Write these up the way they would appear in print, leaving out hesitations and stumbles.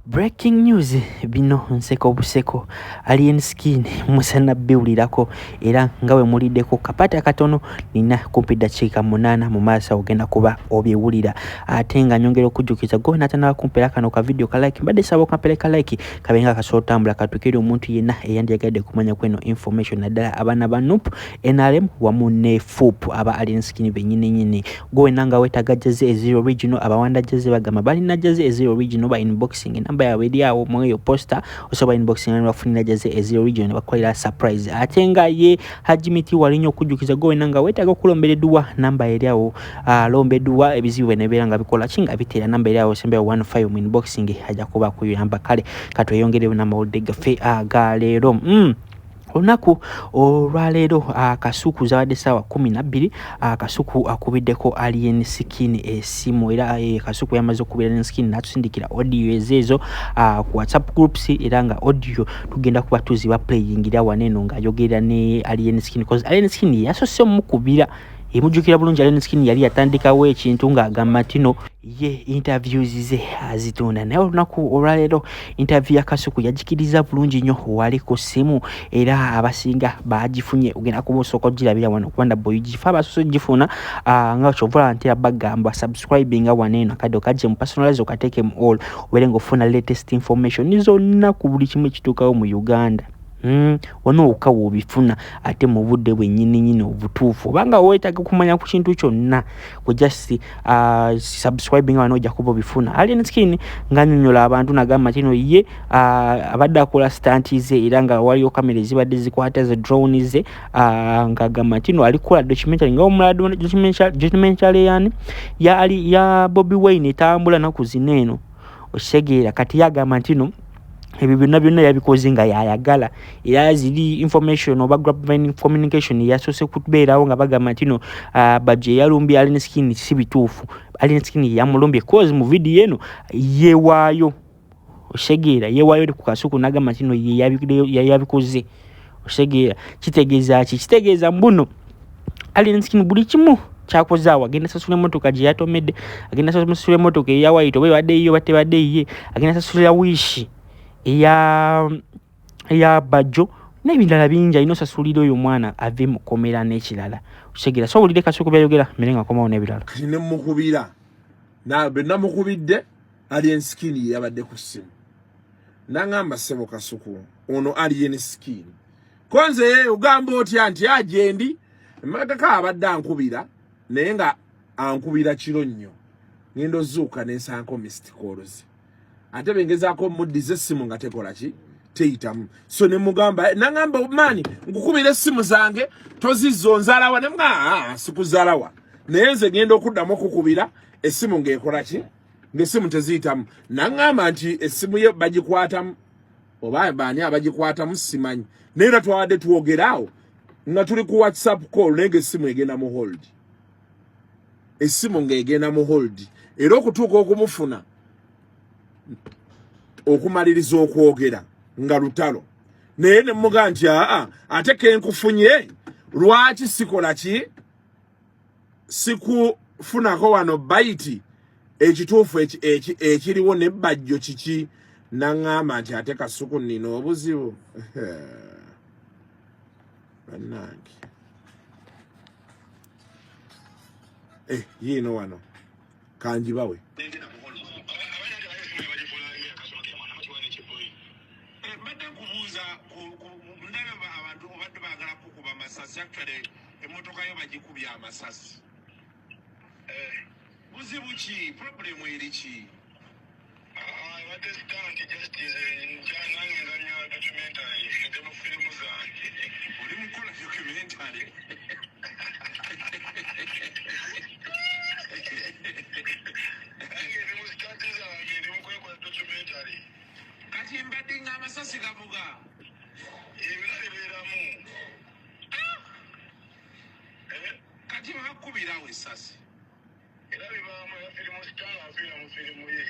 Breaking news bino nseko buseko Alien Skin musana biwulirako era nga we muliddeko kapata katono nina kumpi dakiika 8 mu maaso ogenda kuba obyewulira ate nga nyongera okujjukiza gwe natana kumpera kano ka video ka like mbadde sabo kampeleka like kabenga kasotambula katukiri omuntu yenna eyandiyagadde kumanya kweno information naddala abana ba Nup NRM wamu ne FUP aba Alien Skin benyine nyine gwe nanga wetaga jeze ezero original abawanda jeze bagama bali na jeze ezero original ba unboxing namba ya wedia mweyo poster osoba unboxing na bafunira jeze ezero original bakolera surprise atenga ye hajimiti walinyo kujjukiza gwe nanga wetaga kulomberedwa namba eriawo lombeddwa ebizibu nebera bikola kinga bitera namba eriawo sembe 15 mu unboxing haja kuba kuyamba kale katweyongere na mawulide gafe agalero Onaku olwaleero akasuku zawadde sawa 12 akasuku akubiddeko Alien Skin esimu era kasuku yamaze okubira Alien Skin natusindikira audio ezezo ku WhatsApp groups era nga audio tugenda kuba tuziba playingira waneno nga yogera ne Alien Skin because Alien Skin yasose mukubira emujukira bulungi Alien Skin yali yatandikawo ekintu nga agamba tino ye interviews ze azitunda naye olunaku olwaleero interview ya kasuku yagikiriza bulungi nnyo wali ku simu era abasinga bagifunye ogenda kubosooka ogirabira wano kubanda boy gifa abasoso gifuna nga kyovola ntera bagamba subscribing waneno akadde okajje mu personalize okateeke mu all obeere ng'ofuna latest information zonna ku buli kimu ekituukawo mu Uganda wano okawo bifuna ate mu budde bwennyini obutuufu obanga wetaaga kumanya ku kintu kyonna ku just subscribing wano ojja kuba bifuna Alien Skin nganyonyola abantu nagamba tino ye abadde akola stunt ze era nga waliyo kamera zibadde zikwata ze drone ze ngagamba tino alikola documentary nga omulado documentary yani ya Bobi Wine etambula naku zineno osegera kati yagamba tino ebyo byonna yabikoze nga yayagala era ziri information oba grapevine communication yasose kubeerawo nga bagamba tino baje yalumbye Alien Skin si bituufu Alien Skin yamulombye cause mu video eno yewaayo osegera yewaayo ku kasuku nagamba tino yabikoze osegera kitegeeza mbuno Alien Skin buli kimu kyakozaawo agenda sasula emotoka gye yatomedde agenda sasula emotoka eyawaito bwe badde iyo batebadde iye agenda sasula wishi ya bajo n'ebirala bingi alina osasulira oyo mwana ave mu komera n'ekirala osegera so olide kasuku byayogera mirenga komawo n'ebirala ne mukubira na benna mukubidde Alien Skin yabadde ku simu nangamba sebo kasuku ono Alien Skin konze ugamba oti anti ajendi magaka abadde ankubira naye nga ankubira kiro nnyo ngendo zuuka n'ensanko missed calls ate bengezaako muddize essimu nga tekola ki teyitamu so ne mugamba nangamba mani nkukubira essimu zange tozizzo nzalawa ne mga sikuzalawa naye nze ngenda okuddamu okukubira essimu ng'ekola ki ng'essimu teziyitamu nangamba nti essimu ye bagikwatamu oba baani abagikwatamu simanyi naye era twawadde tuwogeraawo nga tuli ku WhatsApp call naye ng'essimu egenda mu hold essimu ng'egenda mu hold era okutuuka okumufuna okumaliriza okwogera nga lutalo naye ne muga nti ate kenkufunye lwaki sikola ki sikufunako wano baiti ekituufu ekiriwo nebbajjo kiki naŋŋamba nti ate kasuku nino obuzibu bannange yiino wano kanjibawe amasasi buzibu ki problem eri ki what is done just is njana documentary ndemo Filimu zange uri mukola documentary kati mbadde nga amasasi gavuga ebirabiramu kati bakubirawo essasi era bibaamu ya Filimu sitala afiira mu firimu ye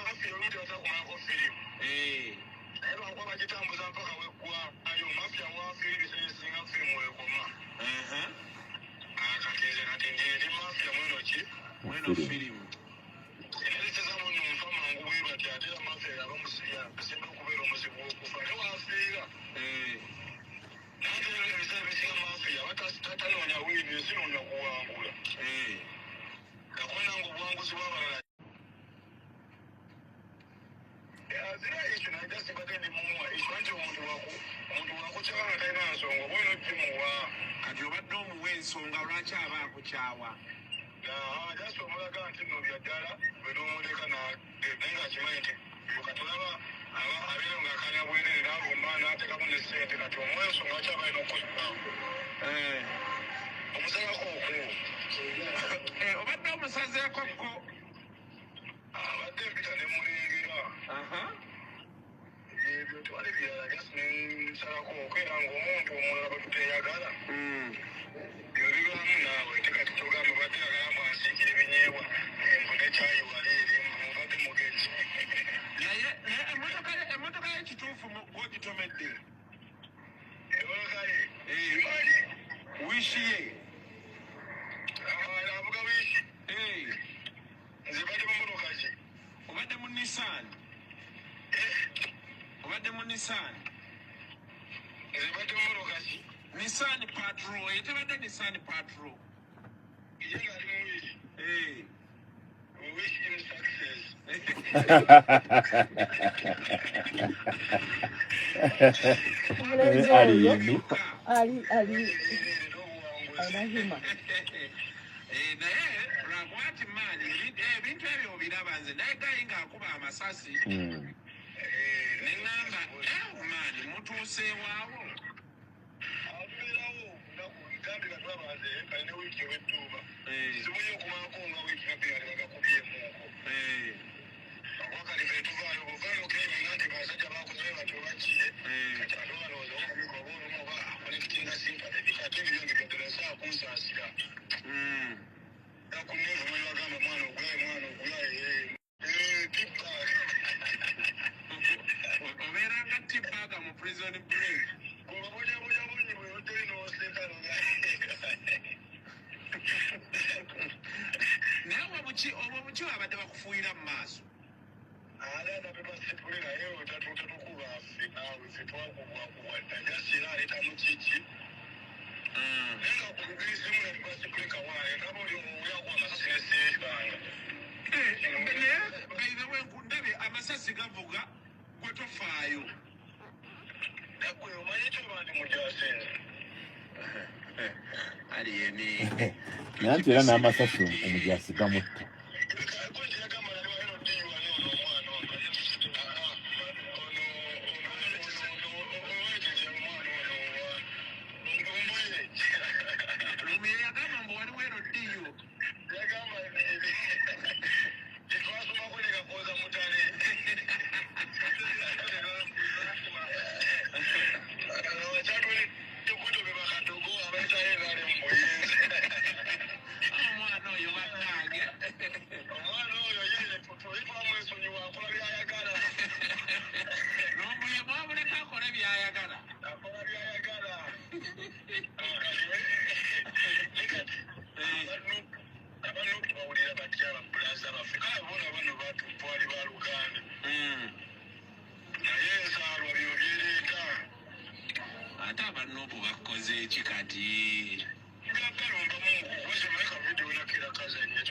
mafiya oluti watakumako firimu naye bakuba bagitambuza mpaka weggwa ati ndi mafia mweno Filimu. Sasa muno mfama wangu wewe ati atela mafia ya bamusiya kusemba kubera umuzibu okufa ne wafira. Nanje ngisebenzisa mafia watasitata nonya wini sinona kuwangula. Nakona ngobwanguzi babala. Azira isho na just bagende mumwa ishwanje umuntu wako chawa kaina nsongo bono timuwa kati obadde omuwe ensonga lwaki aba akukyawa. Just omulaga nti nno byaddala bwe n'omuleka naye nga kimanyi nti katulaba abeera ng'akanya bwerere n'avuma n'ateekamu ne ssente kati omuwe ensonga lwaki aba alina okukozibwamu omusalako okwo obadde omusazeekokko abadde mpita ne mulengera ebyo twali birala just nensalako okera ng'omuntu omulala batuteyagala byobibaamu naawe tekati togamba badde yagala mwansiikira ebinyeebwa envune kyayiwala eri mubadde mugenzi naye emmotoka y'ekituufu gwogitomedde emmotoka ye imanyi wishi ye avuga wishi nze badde mu mmotoka ki obadde mu Nissan obadde mu Nissan nze badde mu mmotoka ki Nissan Patrol etebadde Nissan Patrol ye nga ali mu wishi wish him success naye lwakubati maani ebintu ebyo obiraba nze naye gayi ng'akuba amasasi neŋŋamba maani mutuusewaawo abeerawo naku gambi gatwabanze kalina wiiki ow'edduuba simuye okumaako nga wiiki gabbera nebagakubyemuuko wakalife tuvaayo buvaayo keminga nti basajja bakoze batyo bakiye kati ate balowooza okamika oba olumu oba akonekitinga simpatedi ate ebiyonge byaddalasaa kunsaasira nakunevume bagamba mwana ogulaye tippa obeera nga tippaga mu prison break obabojabojaboyi bwe hoteri n'osentano naye obwo buki abadde bakufuuyira mu maaso alana bebasipule naye otatukuba ffe naawe ffe twakubwakubwadda jasira aletamu kiki naye nga ku lugisimu nebasipule kawaaye ngaba oli omuyaku amasasi neseebanga naye bairewe nkundabye amasasi gavuga gwe tofaayo nagwe omanyi kyoba ndi mujasenze aliyeni nanti era n'amasasi omujasi gamutta azanya